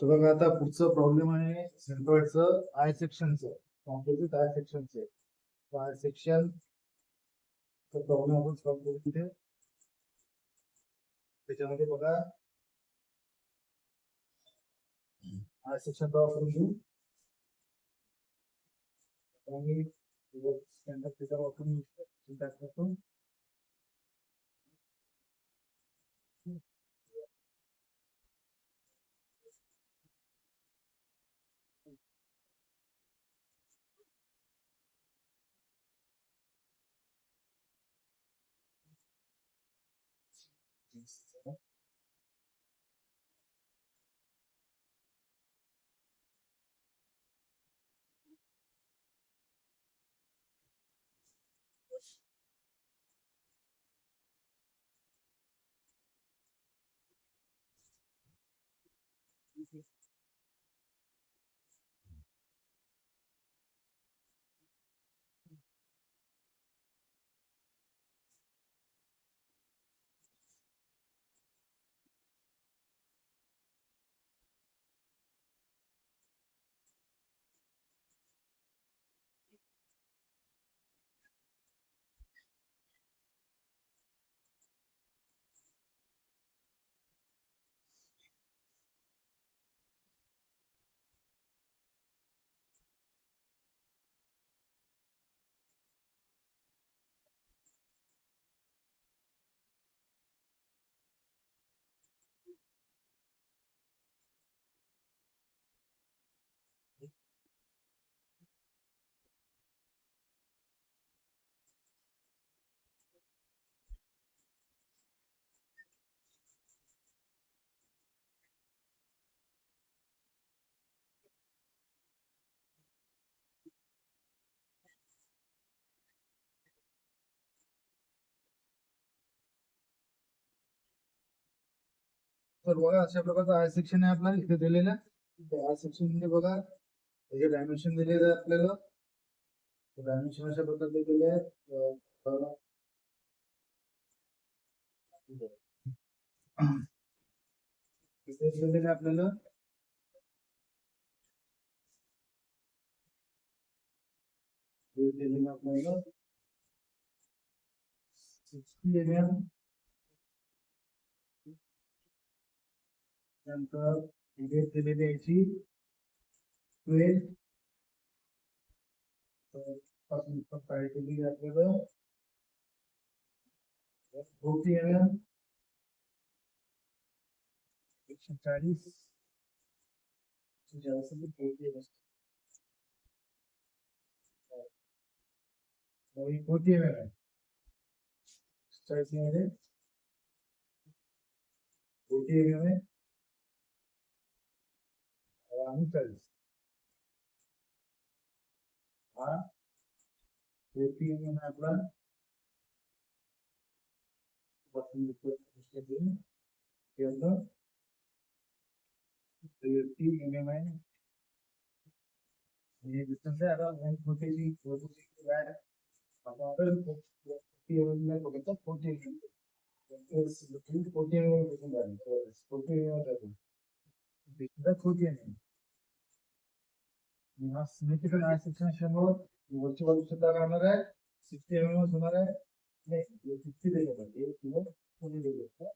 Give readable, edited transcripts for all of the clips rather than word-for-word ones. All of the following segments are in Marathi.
तर बघा आता पुढचं प्रॉब्लेम आहे सेंट्रॉइडचं आय सेक्शनचं, कॉम्पोजिट आय सेक्शनचं. आय सेक्शन प्रॉब्लेम आपण सॉल्व्ह करू तिथे. त्याच्यामध्ये बघा आय सेक्शन वापरून घेऊ आणि स्टँडर्ड थिटा वापरून टाकतो. तर बघा अशा प्रकारचं आय सेक्शन आहे आपल्याला इथे दिलेलं. आय सेक्शन मध्ये बघा त्याचे डायमेन्शन दिलेलं आहे आपल्याला. डायमेन्शन अशा प्रकारे दिलेले आहेत. इथे दिलेलं आहे आपल्याला आपल्याला 60 mm. नंतर इथे दिलेली याची 12 पासून काय केली आपल्याला 40 mm 140 40 mm आहे. 40 मध्ये 40 mm आहे आणि 40 हा 40 mm आहे आपला पासून 30 mm आहे. ये डिस्टेंस है अगर हम छोटी सी गाय अगर 40 mm में तो कितना 40 mm इस 40 mm में गाड़ी 40 mm है डिस्टेंस 40 mm यहाँ सिग्निफिकेंट आय सेक्शन समोर वरची बाजू सुद्धा राहणार आहे 60 mm होणार आहे. नाही 60 देईल हे किंवा कोणी देईल का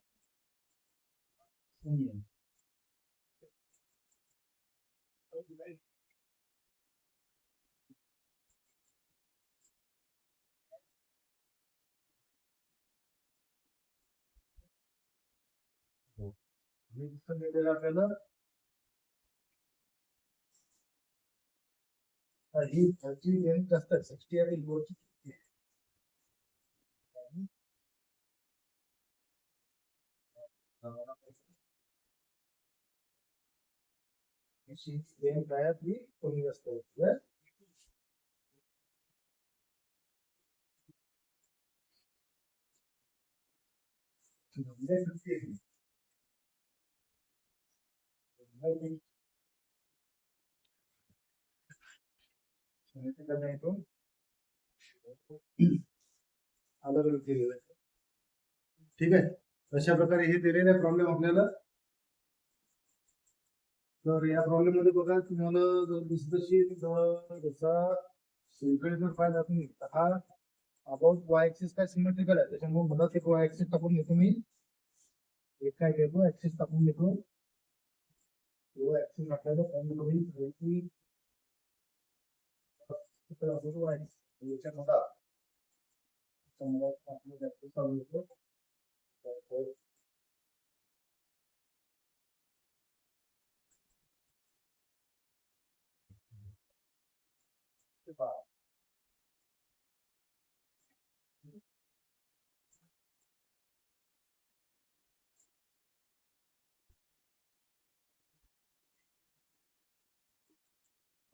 कोणी आपल्याला ही ह्याची लेंथ जास्त आहे 60 आणि लोची लेंथ काय ती कमी जास्त आहे. अलग अलग दिलेलं आहे. ठीक आहे. अशा प्रकारे हे दिलेलं आहे प्रॉब्लेम आपल्याला. तर या प्रॉब्लेम मध्ये बघा तुम्हाला जशी जसा सगळे जर पाहिजे तुम्ही हा अबाउट वाय ऍक्सिस काय सिमेट्रिकल आहे, त्याच्यामुळे मला ते वाय ऍक्सिस टाकून घेतो मी. एक काय घेतो ऍक्सिस टाकून घेतो. तो ऍक्सिस टाकल्याचा पॉईंट होईल की याच्या मोठा आपलं ऍक्सिस चालू होतो.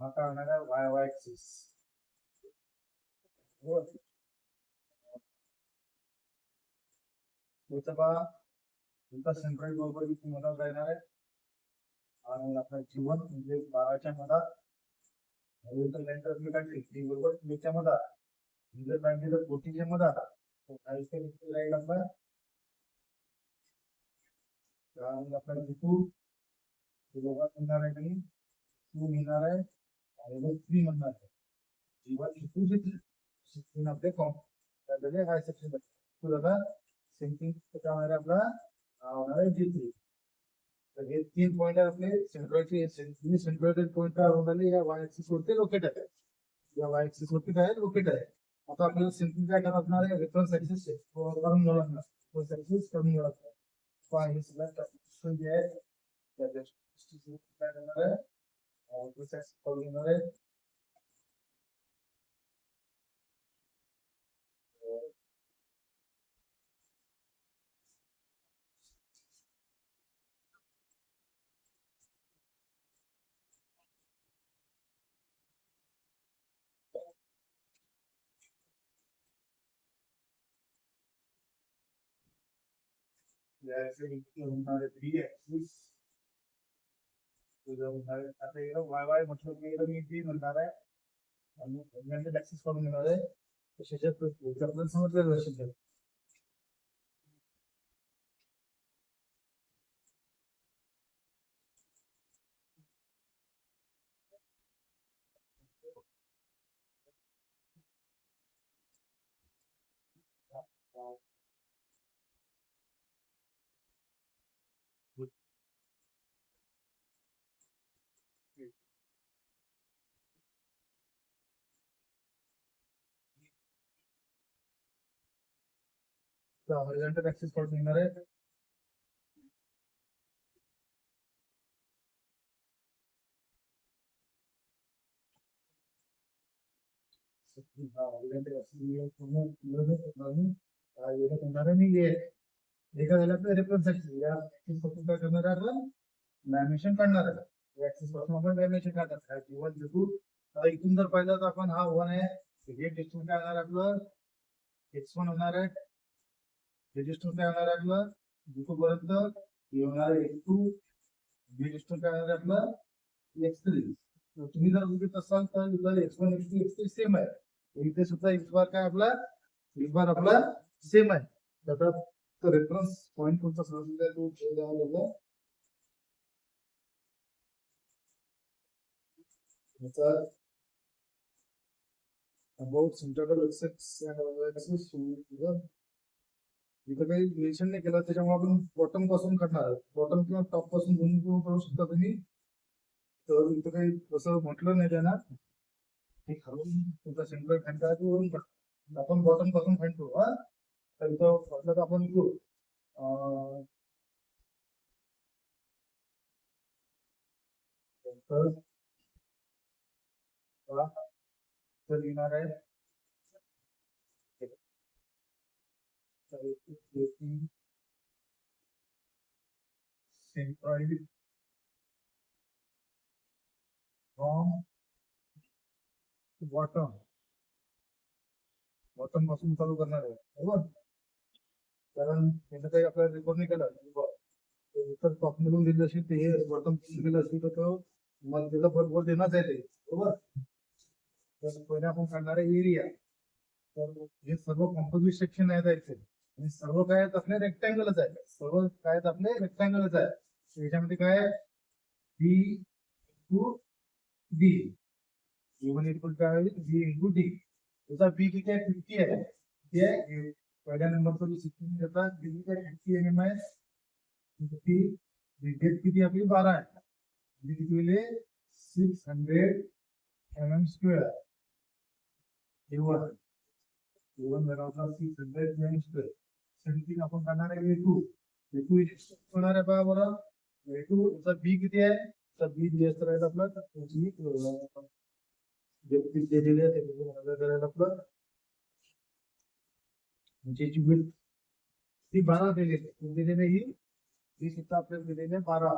हा काय होणार आहे वाय वाय ऍक्सिस. त्याचा पहा तुमचा सेंट्रल बरोबर तुम्हाला राहणार आहे आणि आपला जीवन म्हणजे 12च्या मधात बरोबर त्याच्या मधात जर बँके जर 14च्या मधात राहील आपला आपल्याला जिथून म्हणणार आहे आणि टू मिळणार आहे आणि 3 म्हणणार आहे. जीवन आपले कॉम्प्युटर हाय सेक्शन तुला सिंकिंग होणार आहे आपला होणार आहे G3. तर हे 3 पॉइंट आपले सेंट्रल पॉइंट होणारे या वाय ऍक्सिस वरती लोकेट आहे. या वाय ऍक्सिस वरती काय लोकेट आहे. आता आपल्याला सिंकिंग काय करणार असणार आहे रेफरन्स ऍक्सिस करून घेणार रेफरन्स ऍक्सिस करून घेणार पहा हे सगळं जे आहे त्या काय करणार आहे रेफरन्स ऍक्सिस करून घेणार आहे. आता वाय वाय म्हटलं की मी बी म्हणणार आहे आणि ऍक्सेस करून घेणार आहे. आपल्याला समजलं लक्षात. हॉरिझॉन्टल ऍक्सेस करून घेणार आहे. एका झाला तर रेफरन्स ऍक्सिस या ऍक्सिस पासून काय करणार आहे आपण डायमेन्शन काढणार आहे. ऍक्सिस पासून आपण डायमेन्शन काढणार आहे. जीवन बिंदू इथून जर पाहिलं तर आपण हा 1 आहे हे डिस्टन्स काय होणार आपलं x1 होणार आहे. हे डिस्टन्स काय होणार आहे आपलं बिंदू पर्यंत हे होणार आहे x2. हे डिस्टन्स काय होणार आहे आपलं x3. तुम्ही जर बघित असाल तर इथं x1 x2 सेम आहे. इथे सुद्धा x बार काय आपला x बार आपला सेम आहे. त्याचा रेफरन्स पॉइंट कोणता समजला तो द्यावा लागला. याचा अबाउट सेंट्रल एक्सेस ऍक्सिस इथं काही रिलेशन नाही केलं त्याच्यामुळे आपण बॉटम पासून काढणार बॉटम किंवा टॉप पासून दोन्ही करू शकता तुम्ही. तर इथं काही असं म्हटलं नाही त्यांना हे खरवून तुमचा सेंट्रल फॅन काय वरून आपण बॉटम पासून फॅन करू. हा तर इथं म्हटलं तर आपण करू तर येणार आहे सेंट्रॉइड फ्रॉम बॉटम बॉटम पासून चालू करणार आहे बरोबर. कारण त्याचं काही आपल्याला रेकॉर्ड नाही केलं तर टॉप मधून दिलं असेल ते बॉटम दिलं असेल तर तो मग त्याचा बरोबर देण्याच आहे ते बरोबर. तर पहिले आपण काढणार आहे एरिया. तर हे सर्व कॉम्पोजिट सेक्शन आहेत आणि सर्व काय आहेत आपले रेक्टँगलच आहे. सर्व काय आहेत आपले रेक्टँगलच आहे. याच्यामध्ये काय बी इंटू डी, A1 इक्वल काय होईल बी इंटू डी. त्याचा बी किती आहे 50 आहे, किती आहे पहिल्या नंबरचा जो 16 देतात बी किती आहे 50 mm आहे. किती डेप्थ किती आपली 12 आहे, म्हणजे किती होईल 600 mm स्क्वेअर. A1 झाला आपला 600 mm स्क्वेअर. सेम आपण करणार आहे A2 होणार आहे पहा बरं. A2 चा बी किती आहे, तर बी जास्त राहील आपला त्याची जे पीक दिलेले आहे ते करायला आपलं ज्याची विड्थ ती 12 दिलेली ही सुद्धा आपल्याला दिलेले 12.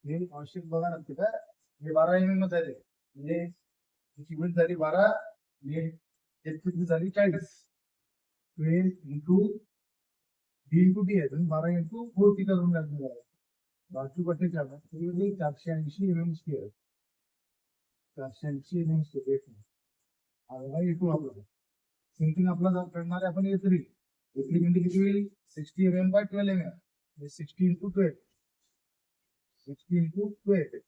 हे आवश्यक बघा नक्की काय हे 12 mm मध्ये आहे, म्हणजे त्याची विड्थ झाली 12 आणि डेप्थ झाली 40. 12 इंटू डी इंटू डी आहे, 12 इंटू 40 करून टाकलेलं आहे. बाकी पट्टे 480 mm square. 480 mm square A2 आपला. सिंकिंग आपला करणार आहे आपण A3 म्हणजे किती होईल 60 mm by 12 mm, 60 into 12 60 into 12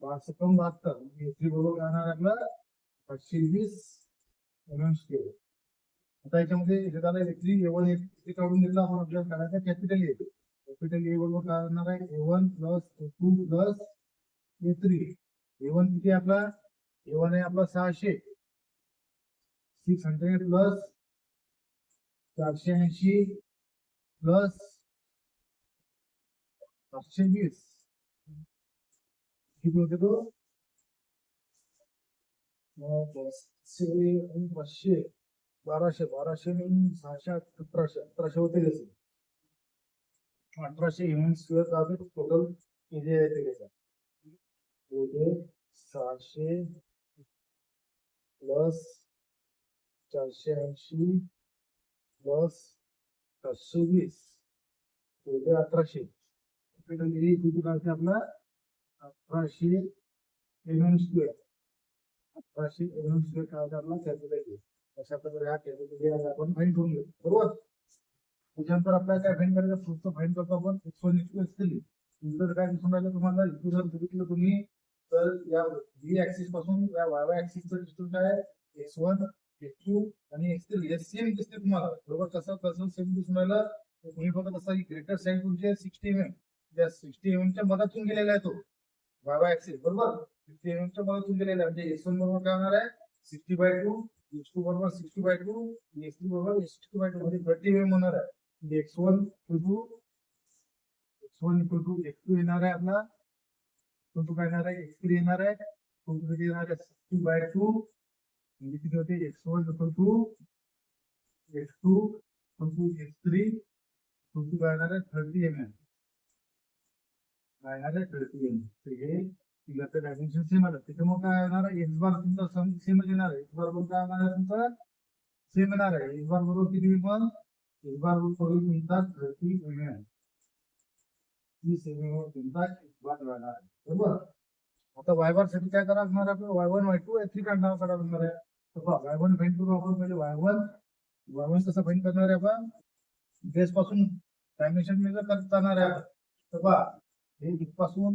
572. A3 बरोबर राहणार आपलं 520 mm स्क्वेअर. आता याच्यामध्ये हे झालं A3 A1 काढून घेतला आपण, आपल्याला करायचं कॅपिटल A. कॅपिटल A बरोबर काय होणार आहे A1 plus A2 plus A3. A1 किती आपला A1 आहे आपला 600 प्लस 480 प्लस 520 किती होते तो 500 1200 म्हणून 600 1700 होते त्याचे 1800 mm स्क्वेअर का टोटल एरिया येते त्याचा. 600 प्लस 480 प्लस 520 होते 1800. किती काढते आपला 1800 mm स्क्वेअर. 1800 mm स्क्वेअर काढते आपला कॅपिटल. अशा प्रकारे हा कॅपिटल आपण फाईंड करून घेऊ बरोबर. त्याच्यानंतर आपल्याला काय फाईंड करायचं पुढचं फाईंड करतो आपण एक्सपोनेंशियल केली. नंतर काय दिसून राहिलं तुम्हाला इथे जर बघितलं तुम्ही तर या बी ऍक्सिस पासून या वाय ऍक्सिसचं डिस्टन्स काय आहे x1 x2 आणि x3 हे सेम दिसते तुम्हाला बरोबर. कसं सेम दिसून राहिलं तुम्ही बघत असा की ग्रेटर साईड तुमचे 60 mm त्या 60 mm च्या मधातून गेलेला आहे तो वाय ऍक्सिस बरोबर. 60 mm च्या मधातून गेलेला आहे म्हणजे x1 बरोबर काय होणार आहे 60/2, x2 बरोबर 60/2, x3 बरोबर 60/2 म्हणजे 30 mm होणार आहे. x1 x2 येणार आहे आपला काय येणार आहे x3 येणार आहे किती येणार आहे 60/2 म्हणजे किती होते x1 x2 x3 काय येणार आहे 30 mm काय येणार आहे 30 mm. हे तिघाचं डायमेन्शन सेम आलं त्याच्यामुळे काय येणार आहे x बार तुमचा सेमच येणार आहे. x बार बरोबर काय येणार आहे तुमचा सेम येणार आहे. x बार बरोबर किती मग x बार बरोबर मिळतात 30 mm. 30 mm मिळतात x बार राहणार आहे बरोबर. आता y बार साठी काय करावं लागणार आहे आपल्याला y1 y2 y3 काढावं लागणार आहे. तर पहा y1 फाइंड करू आपण पहिले y1 कसं फाइंड करणार आहे आपण बेस पासून डायमेन्शन मेजर करत जाणार आहे. तर पहा हे इथपासून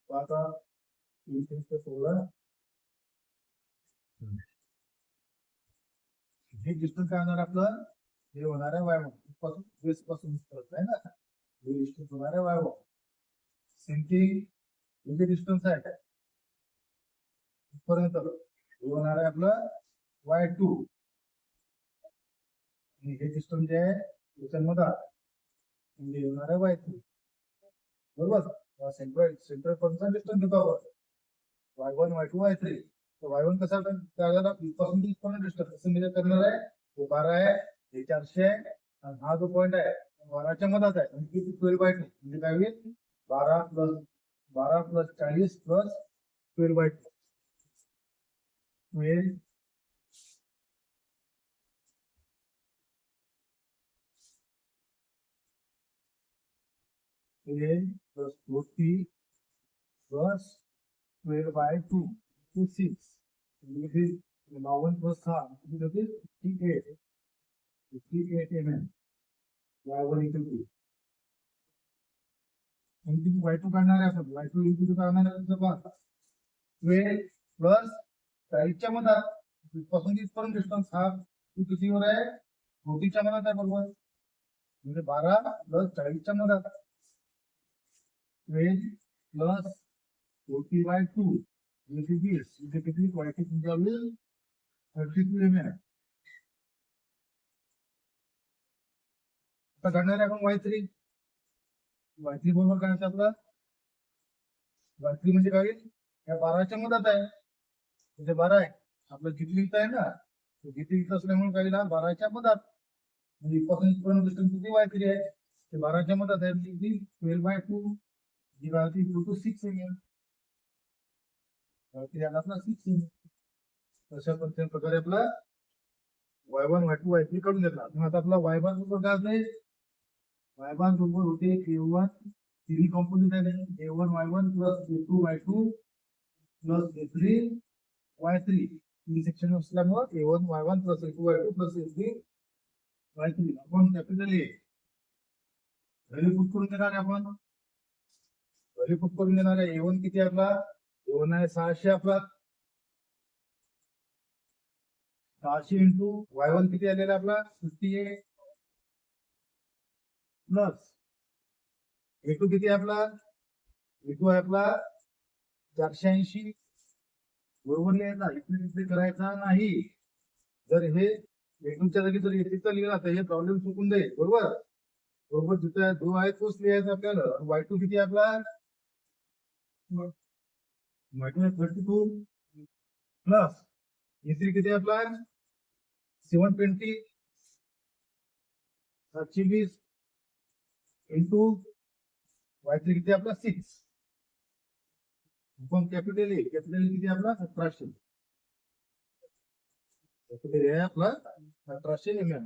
आता इथे 16 हे डिस्टन्स काय होणार आपलं हे होणार आहे y1 पासून बेस पासून आहे ना हे डिस्टन्स होणार आहे y1. सेंटिंग हे डिस्टन्स आहे पर्यंत हे होणार आहे आपलं y2 आणि हे डिस्टन्स जे आहे त्याच्यामध्ये म्हणजे होणार आहे y3 बरोबर. सेंट्रल पर्यंत डिस्टन्स घेतो आपण y1 y2 y3. तर y1 कसा त्याला इथपासून डिस्टन्स कसं मेजर करणार आहे तो 12 आहे हे 400 आहे आणि हा जो पॉइंट आहे 12च्या मधात आहे म्हणजे 12/2 म्हणजे काय होईल 12 प्लस 40 प्लस 12/2 होईल प्लस 40 प्लस 12/2 to 6 म्हणजे 52 प्लस 6 किती होते 58 mm y1 equal to आणि y2 काढणार आहे आपण. y2 इंटू काढणार आहे तुझं पहा 12 प्लस 40च्या मधात इथपासून इथपर्यंत डिस्टन्स हा तू कितीवर आहे 40च्या मधात आहे बरोबर. म्हणजे 12 प्लस 40च्या मधात 12 प्लस 40/2 म्हणजे 20 म्हणजे किती y2 तुमच्या होईल 32 mm. आता काढणार आहे आपण y3 बरोबर काय आपला y3 म्हणजे काय या 12च्या मधात आहे म्हणजे 12 आहे आपलं जिथली इथं आहे ना जिथे इथं असल्यामुळे काय ना 12च्या मधात म्हणजे इथपासून इथपर्यंत डिस्टन्स किती y3 आहे ते 12च्या मधात आहे म्हणजे 12/2 जी काय होती इक्वल टू 6 mm. आपला 6 mm. अशा प्रकारे आपला y1 y2 y3 काढून घेतला. मग आता आपला y बार बरोबर काय असेल y1 बरोबर होते a1 तिन्ही कॉम्पोनेंट आहे a1 y1 plus a2 y2 plus a3 y3 तीन सेक्शन असल्यामुळे a1 y1 plus a2 y2 plus a3 y3 आपण कॅपिटल ए व्हॅल्यू पुट करून देणार आहे. आपण व्हॅल्यू पुट करून देणार आहे. a1 किती आपला a1 आहे 600 आपला 600 इंटू y1 किती आलेला आपला 58 प्लस a2 किती आहे आपला a2 आहे आपला 480 बरोबर लिहायचा इकडे करायचा नाही. जर हे a2 च्या जागी जर a3 लिहिला तर हे प्रॉब्लेम चुकून जाईल बरोबर. बरोबर जिथे जो आहे तोच लिहायचा आपल्याला. y2 किती आहे आपला y2 32 प्लस a3 किती आहे आपला 720 720 इंटू y3 किती आपला 6 आपण कॅपिटल ए किती आपला 1700 कॅपिटल ए आपला 1700 mm.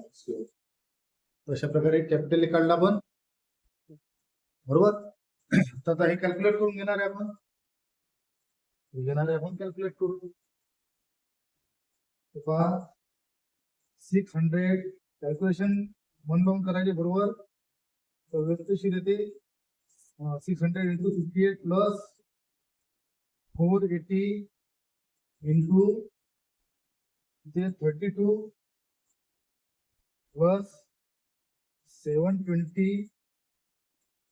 अशा प्रकारे कॅपिटल ए काढला आपण बरोबर. आता हे कॅल्क्युलेट करून घेणार आहे आपण कॅल्क्युलेट करू 600 कॅल्क्युलेशन मन लावून करायचे बरोबर. तर व्यक्तिशीर येते 600 into 58 plus 480 into 32 plus 720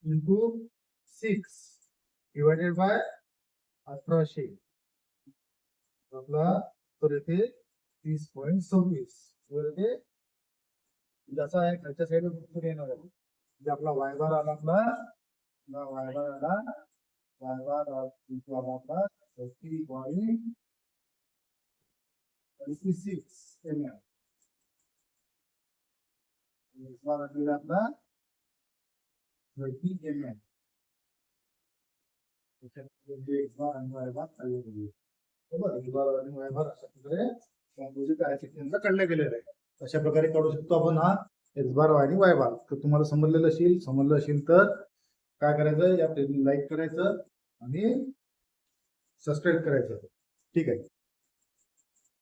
into 6 divided by 1800 आपला तर येते 30.26 वर जसा आहे खालच्या साईडवर येणार आहे म्हणजे आपला y बार आला आपला y बार आला 30.26 mm. आपला 30 mm. काढले गेलेलं आहे. अशा प्रकारे काढू शकतो आपण हा एक्स बार आणि वाय बार. तर तुम्हाला समजलं असेल तर काय करायचं या लाईक करायचं आणि सबस्क्राईब करायचं. ठीक आहे.